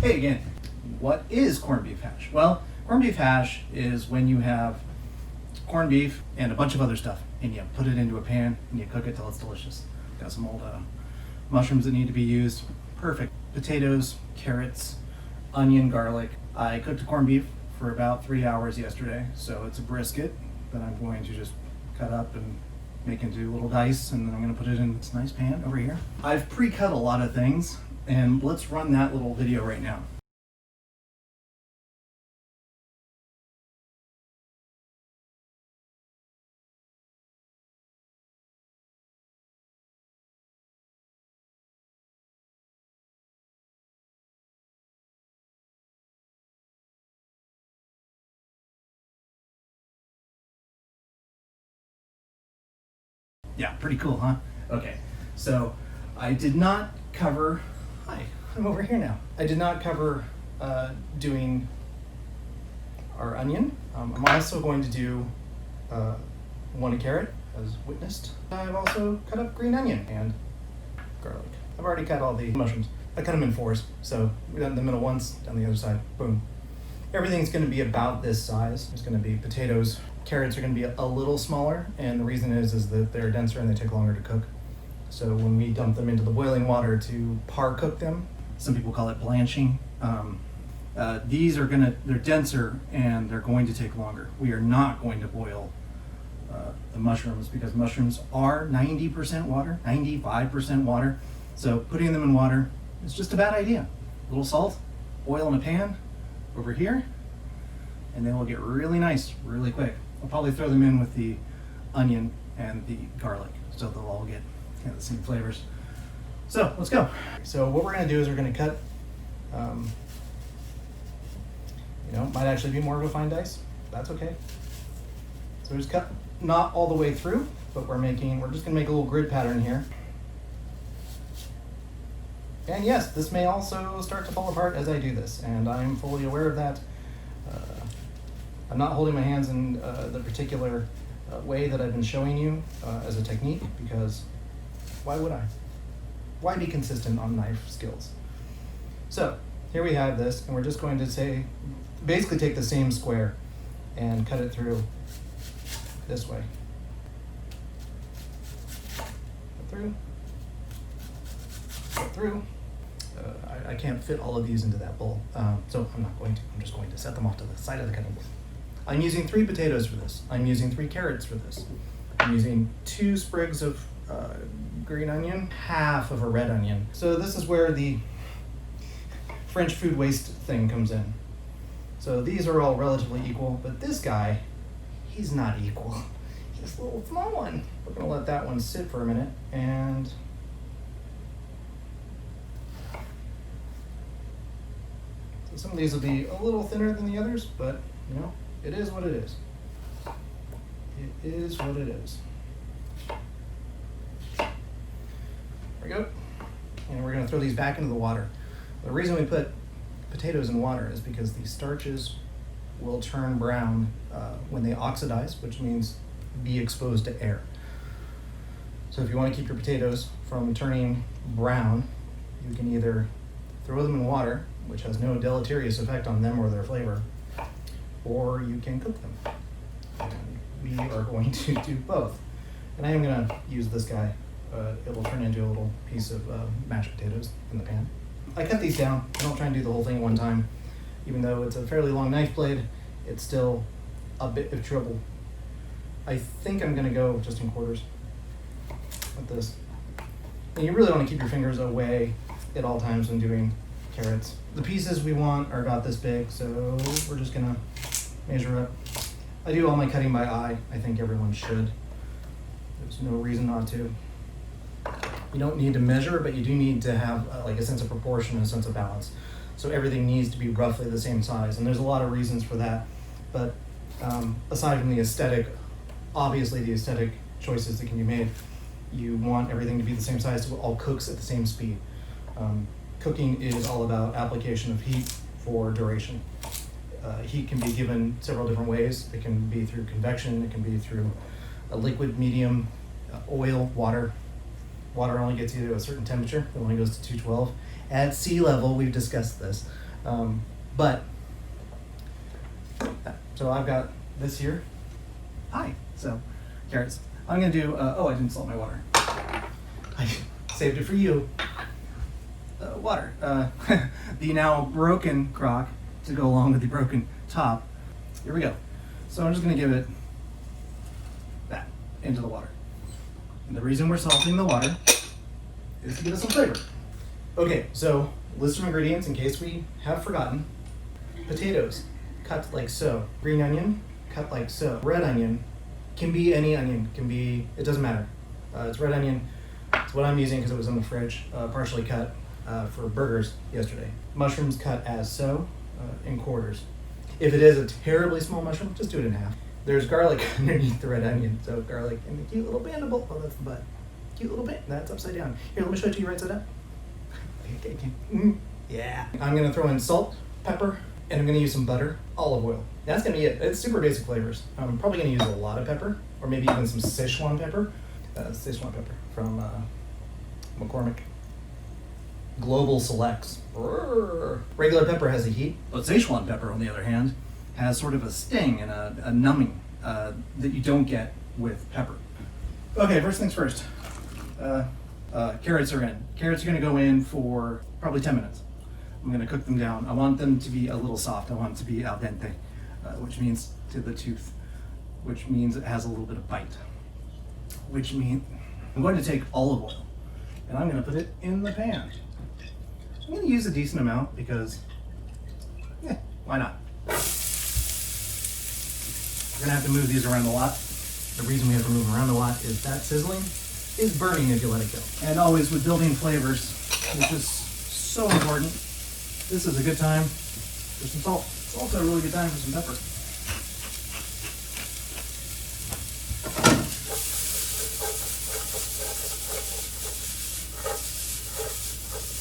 Hey again, what is corned beef hash? Well, corned beef hash is when you have corned beef and a bunch of other stuff and you put it into a pan and you cook it till it's delicious. Got some old mushrooms that need to be used. Perfect. Potatoes, carrots, onion, garlic. I cooked the corned beef for about 3 hours yesterday, so it's a brisket that I'm going to just cut up and make into little dice, and then I'm going to put it in this nice pan over here. I've pre-cut a lot of things, and let's run that little video right now. Yeah, pretty cool, huh? Okay, so I did not cover, hi, I'm over here now. I did not cover doing our onion. I'm also going to do one carrot, as witnessed. I've also cut up green onion and garlic. I've already cut all the mushrooms. I cut them in fours, so we got in the middle once, down the other side, boom. Everything's gonna be about this size. There's gonna be potatoes. Carrots are gonna be a little smaller, and the reason is that they're denser and they take longer to cook. So when we dump them into the boiling water to par cook them, some people call it blanching, these are they're denser and they're going to take longer. We are not going to boil the mushrooms because mushrooms are 90% water, 95% water. So putting them in water is just a bad idea. A little salt, oil in a pan over here, and they will get really nice really quick. I'll probably throw them in with the onion and the garlic, so they'll all get the same flavors. So let's go. So what we're gonna do is we're gonna cut, might actually be more of a fine dice. That's okay. So we just cut not all the way through, but we're just gonna make a little grid pattern here. And yes, this may also start to fall apart as I do this, and I'm fully aware of that. I'm not holding my hands in the particular way that I've been showing you as a technique, because why would I? Why be consistent on knife skills? So here we have this, and we're just going to basically take the same square and cut it through this way. Cut through. Cut through. I can't fit all of these into that bowl, so I'm not going to. I'm just going to set them off to the side of the cutting board. I'm using 3 potatoes for this. I'm using 3 carrots for this. I'm using 2 sprigs of green onion, half of a red onion. So this is where the French food waste thing comes in. So these are all relatively equal, but this guy, he's not equal. He's a little small one. We're gonna let that one sit for a minute, and so some of these will be a little thinner than the others, but it is what it is. It is what it is. There we go. And we're gonna throw these back into the water. The reason we put potatoes in water is because the starches will turn brown when they oxidize, which means be exposed to air. So if you want to keep your potatoes from turning brown, you can either throw them in water, which has no deleterious effect on them or their flavor, or you can cook them. And we are going to do both. And I am going to use this guy. It will turn into a little piece of mashed potatoes in the pan. I cut these down. I don't try and do the whole thing at one time. Even though it's a fairly long knife blade, it's still a bit of trouble. I think I'm going to go just in quarters with this. And you really want to keep your fingers away at all times when doing carrots. The pieces we want are about this big, so we're just gonna measure up. I do all my cutting by eye. I think everyone should. There's no reason not to. You don't need to measure, but you do need to have a sense of proportion and a sense of balance. So everything needs to be roughly the same size, and there's a lot of reasons for that. But aside from the aesthetic, obviously the aesthetic choices that can be made, you want everything to be the same size so it all cooks at the same speed. Cooking is all about application of heat for duration. Heat can be given several different ways. It can be through convection, it can be through a liquid medium, oil, water. Water only gets you to a certain temperature. It only goes to 212. At sea level, we've discussed this. But, so I've got this here. Hi. So, carrots. I'm gonna do, oh, I didn't salt my water. I saved it for you. Water. The now broken crock to go along with the broken top. Here we go. So I'm just gonna give it that into the water. And the reason we're salting the water is to give us some flavor. Okay, so list of ingredients in case we have forgotten. Potatoes, cut like so. Green onion, cut like so. Red onion, can be any onion, it doesn't matter. It's red onion. It's what I'm using because it was in the fridge, partially cut for burgers yesterday. Mushrooms cut as so, in quarters. If it is a terribly small mushroom, just do it in half. There's garlic underneath the red onion, so garlic in the cute little mandible. Oh, that's the butt. Cute little bit. That's upside down. Here, let me show it to you right side up. Yeah. I'm gonna throw in salt, pepper, and I'm gonna use some butter, olive oil. That's gonna be it. It's super basic flavors. I'm probably gonna use a lot of pepper, or maybe even some Szechuan pepper. Szechuan pepper from McCormick. Global Selects. Regular pepper has a heat, but Szechuan pepper, on the other hand, has sort of a sting and a numbing that you don't get with pepper. Okay, first things first. Carrots are in. Carrots are gonna go in for probably 10 minutes. I'm gonna cook them down. I want them to be a little soft. I want it to be al dente, which means to the tooth, which means it has a little bit of bite, which means I'm going to take olive oil and I'm gonna put it in the pan. I'm gonna use a decent amount because, why not? We're gonna have to move these around a lot. The reason we have to move them around a lot is that sizzling is burning if you let it go. And always with building flavors, which is so important, this is a good time for some salt. It's also a really good time for some pepper.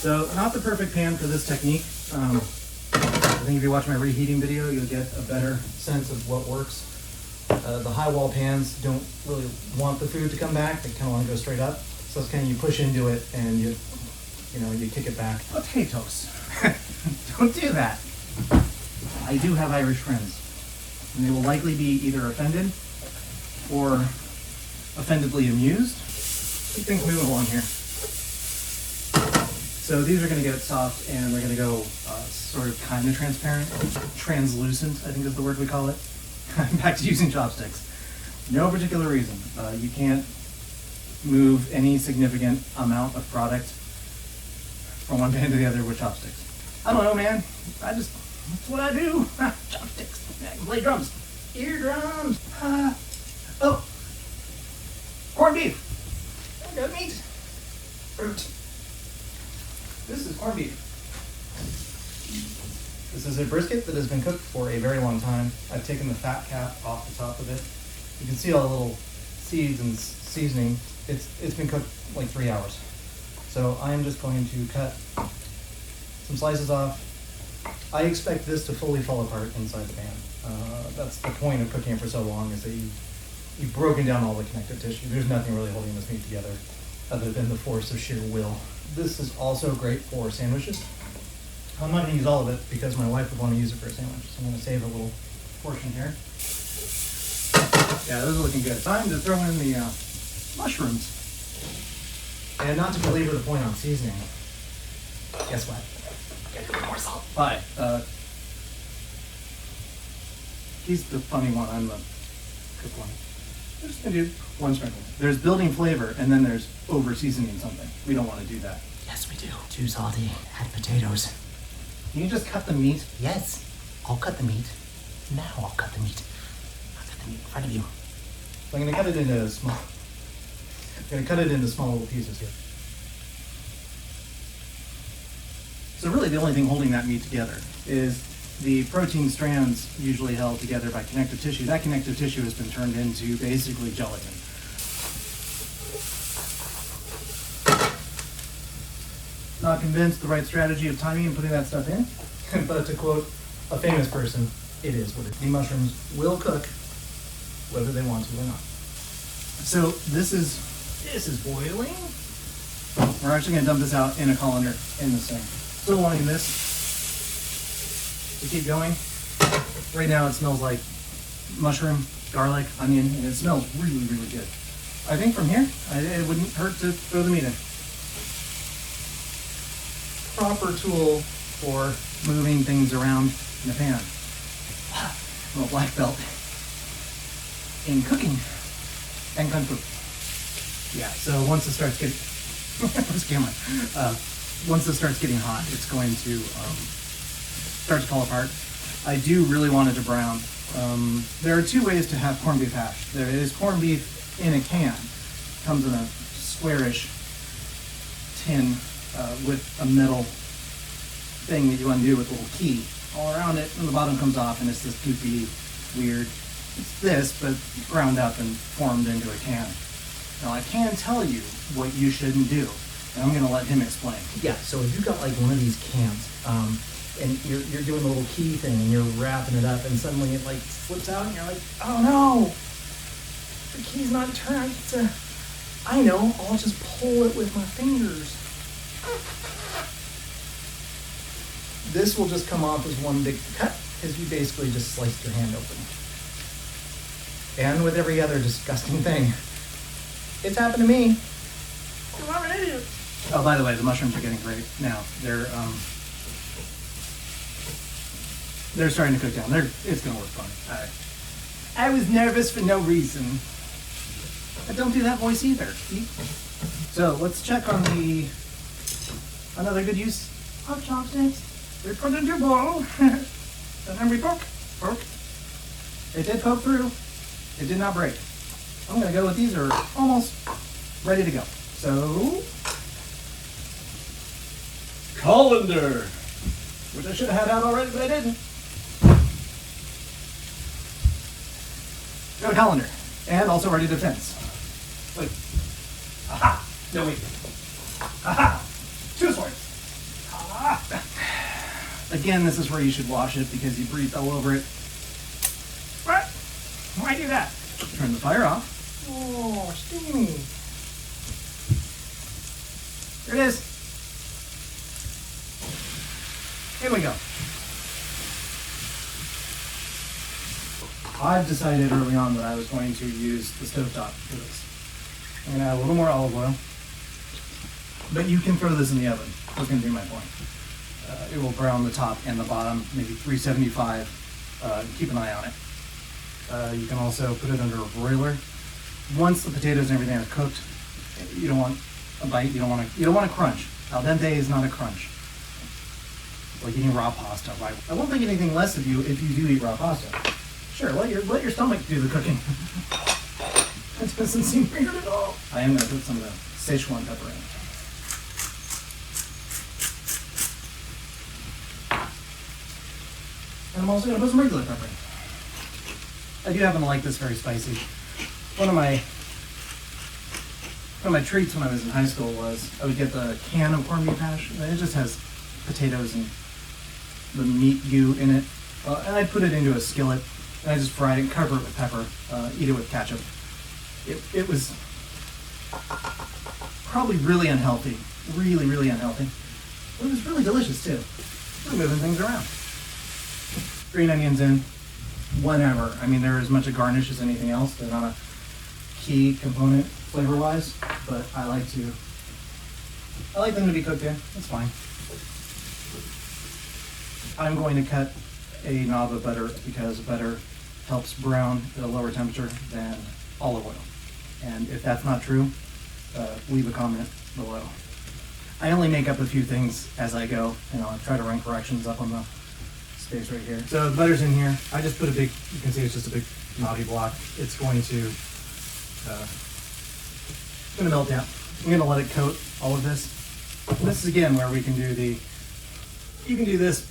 So, not the perfect pan for this technique. I think if you watch my reheating video, you'll get a better sense of what works. The high wall pans don't really want the food to come back. They kind of want to go straight up. So it's kind of, you push into it and you kick it back. Potatoes. Don't do that. I do have Irish friends, and they will likely be either offended or offendedly amused. Keep things moving along here. So these are going to get soft, and they're going to go sort of kind of transparent. Translucent, I think is the word we call it. Back to using chopsticks. No particular reason. You can't move any significant amount of product from one pan to the other with chopsticks. I don't know, man. That's what I do. Chopsticks. I can play drums. Eardrums. Oh. Corned beef. I got meat. Fruit. This is corned beef. This is a brisket that has been cooked for a very long time. I've taken the fat cap off the top of it. You can see all the little seeds and seasoning. It's been cooked like 3 hours. So I'm just going to cut some slices off. I expect this to fully fall apart inside the pan. That's the point of cooking it for so long, is that you've broken down all the connective tissue. There's nothing really holding this meat together other than the force of sheer will. This is also great for sandwiches. I'm not going to use all of it because my wife would want to use it for a sandwich. So I'm going to save a little portion here. Yeah, those are looking good. Time to throw in the mushrooms. And not to belabor the point on seasoning, guess what? More salt. Hi. He's the funny one. I'm the cook one. I'm just going to do one sprinkle. There's building flavor, and then there's over-seasoning something. We don't want to do that. Yes, we do. Too salty. Add potatoes. Can you just cut the meat? Yes. I'll cut the meat. Now I'll cut the meat. I'll cut the meat in front of you. So I'm going to cut it into small little pieces here. So really the only thing holding that meat together is the protein strands usually held together by connective tissue. That connective tissue has been turned into basically gelatin. Not convinced the right strategy of timing and putting that stuff in, but to quote a famous person, it is what it is. The mushrooms will cook whether they want to or not. So this is boiling. We're actually going to dump this out in a colander in the sink. Still wanting this. to keep going. Right now it smells like mushroom, garlic, onion, and it smells really, really good. I think from here, it wouldn't hurt to throw the meat in. Proper tool for moving things around in a pan. I'm a black belt in cooking and kung fu. Yeah, so once it starts getting, this camera, once it starts getting hot, it's going to start to fall apart. I do really want it to brown. There are two ways to have corned beef hash. There is corned beef in a can. Comes in a squarish tin with a metal thing that you undo with a little key all around it, and the bottom comes off, and it's this goopy, weird. It's this, but ground up and formed into a can. Now I can tell you what you shouldn't do, and I'm going to let him explain. Yeah, so if you've got like one of these cans, and you're doing the little key thing, and you're wrapping it up, and suddenly it like slips out, and you're like, oh no, the key's not turned. I know, I'll just pull it with my fingers. This will just come off as one big cut, because you basically just sliced your hand open. And with every other disgusting thing. It's happened to me. I'm an idiot. Oh, by the way, the mushrooms are getting great now. They're starting to cook down. It's gonna work fine. I was nervous for no reason. I don't do that voice either. See? So let's check on another good use of chopsticks. They're put into your bowl. And then we poke. It did poke through. It did not break. I'm gonna go with these are almost ready to go. So, colander, which I should have had out already, but I didn't. Go colander, and also ready to fence. Wait. Aha! No, wait. Aha! 2 swords. Aha! Again, this is where you should wash it because you breathed all over it. What? Why do that? Turn the fire off. Oh, steamy. Here it is. Here we go. I've decided early on that I was going to use the stovetop for this. I'm going to add a little more olive oil. But you can throw this in the oven. That's going to be my point. It will brown the top and the bottom, maybe 375. Keep an eye on it. You can also put it under a broiler. Once the potatoes and everything are cooked, you don't want a bite. You don't want to crunch. Al dente is not a crunch. Like eating raw pasta. I won't think anything less of you if you do eat raw pasta. Sure, let your stomach do the cooking. That doesn't seem weird at all. I am going to put some of the Szechuan pepper in. And I'm also going to put some regular pepper in. I do happen to like this very spicy. One of my treats when I was in high school was I would get the can of corned beef hash, and it just has potatoes and the meat goo in it. And I'd put it into a skillet, and I just fried it, cover it with pepper, eat it with ketchup. It was probably really unhealthy, really, really unhealthy. But it was really delicious too. We're moving things around. Green onions in, whenever. I mean, they're as much a garnish as anything else. They're not a key component flavor-wise, but I like them to be cooked in. That's fine. I'm going to cut a knob of butter because butter helps brown at a lower temperature than olive oil. And if that's not true, leave a comment below. I only make up a few things as I go, and I'll try to run corrections up on the space right here. So the butter's in here. I just put you can see it's just a big knobby block. It's going to melt down. I'm going to let it coat all of this. And this is again where we can do you can do this.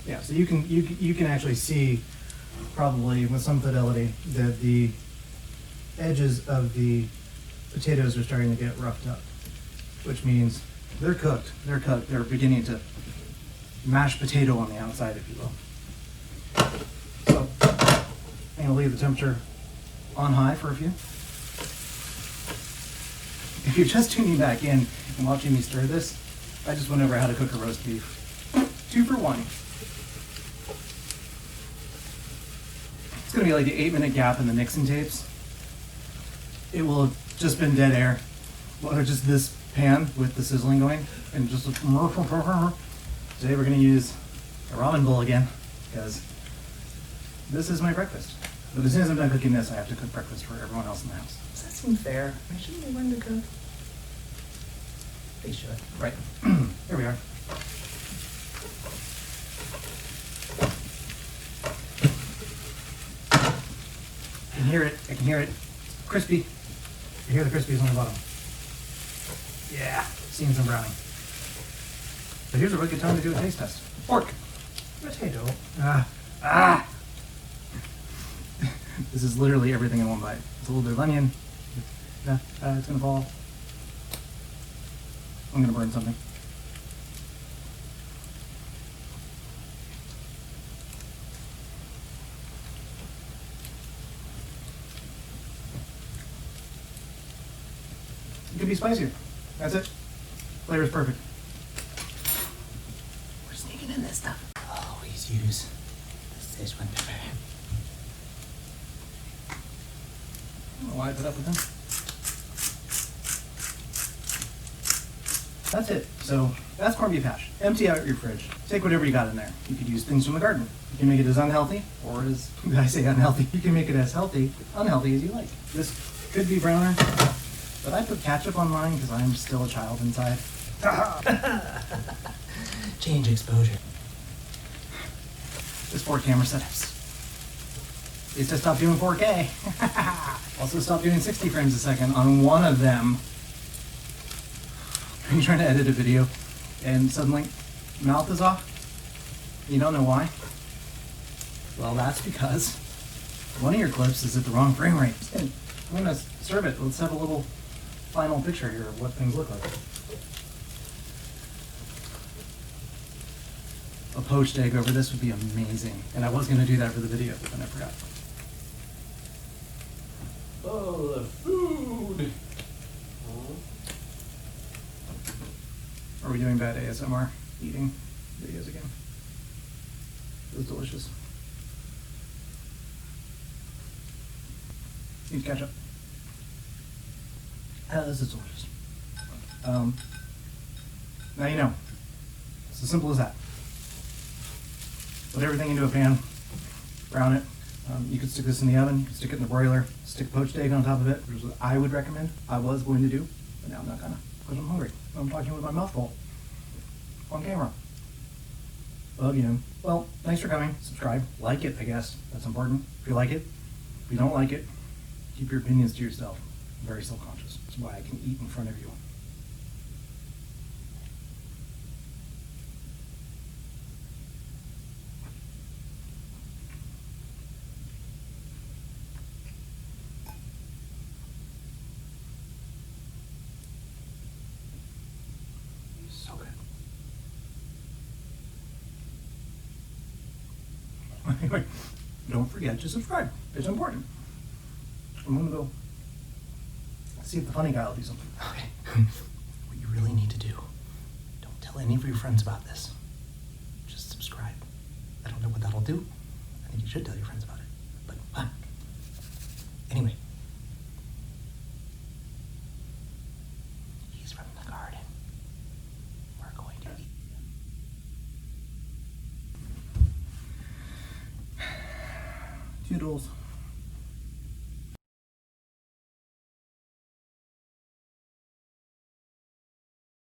Yeah, so you can actually see probably with some fidelity that the edges of the potatoes are starting to get roughed up, which means they're cooked. They're cooked. They're beginning to mashed potato on the outside, if you will. So I'm going to leave the temperature on high for a few. If you're just tuning back in and watching me stir this, I just went over how to cook a roast beef. 2 for 1. gonna be like the 8-minute gap in the Nixon tapes. It will have just been dead air. Well, just this pan with the sizzling going, and just today we're gonna use a ramen bowl again because this is my breakfast. But as soon as I'm done cooking this, I have to cook breakfast for everyone else in the house. Does that seem fair? I mean, shouldn't they learn to cook? They should. Right. Here we are. I can hear it. I can hear it. Crispy. You hear the crispies on the bottom. Yeah, seeing some browning. But here's a really good time to do a taste test. Pork. Potato. This is literally everything in one bite. It's a little bit of onion. It's gonna fall. I'm gonna burn something. It could be spicier. That's it. Flavor's perfect. We're sneaking in this stuff. Always use the Szechuan pepper. I don't know why I put up with them. That's it. So that's corned beef hash. Empty out your fridge. Take whatever you got in there. You could use things from the garden. You can make it as unhealthy, or as, I say unhealthy, you can make it as healthy, unhealthy as you like. This could be browner, but I put ketchup on mine because I'm still a child inside. Change exposure. This 4 camera setups. At least I stopped doing 4K. Also stopped doing 60 frames a second on one of them. Are you trying to edit a video and suddenly mouth is off? You don't know why? Well, that's because one of your clips is at the wrong frame rate. I'm gonna serve it. Let's have a little final picture here of what things look like. A poached egg over this would be amazing. And I was gonna do that for the video, but then I forgot. Oh, the food! Are we doing bad ASMR eating videos again? It was delicious. Need ketchup. This is delicious. Now you know. It's as simple as that. Put everything into a pan, brown it. You could stick this in the oven, you could stick it in the broiler, stick poached egg on top of it, which is what I would recommend. I was going to do, but now I'm not gonna, because I'm hungry. I'm talking with my mouth full on camera. Again. Well, thanks for coming. Subscribe. Like it, I guess. That's important. If you like it. If you don't like it, keep your opinions to yourself. I'm very self-conscious. That's why I can eat in front of you. So good. Anyway, don't forget to subscribe. It's important. I'm gonna go see if the funny guy will do something. Okay. What you really need to do, don't tell any of your friends about this. Just subscribe. I don't know what that'll do. I think you should tell your friends about it. But, anyway. He's from the garden. We're going to eat. Toodles.